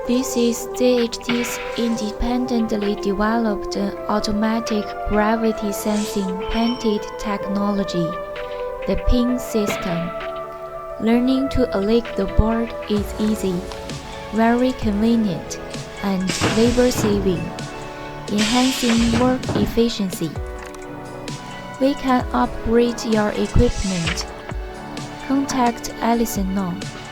This is ZHT's independently developed automatic gravity sensing painted technology, the pin system. Learning to elect the board is easy, very convenient, and labor-saving, enhancing work efficiency. We can upgrade your equipment. Contact Allison Hao.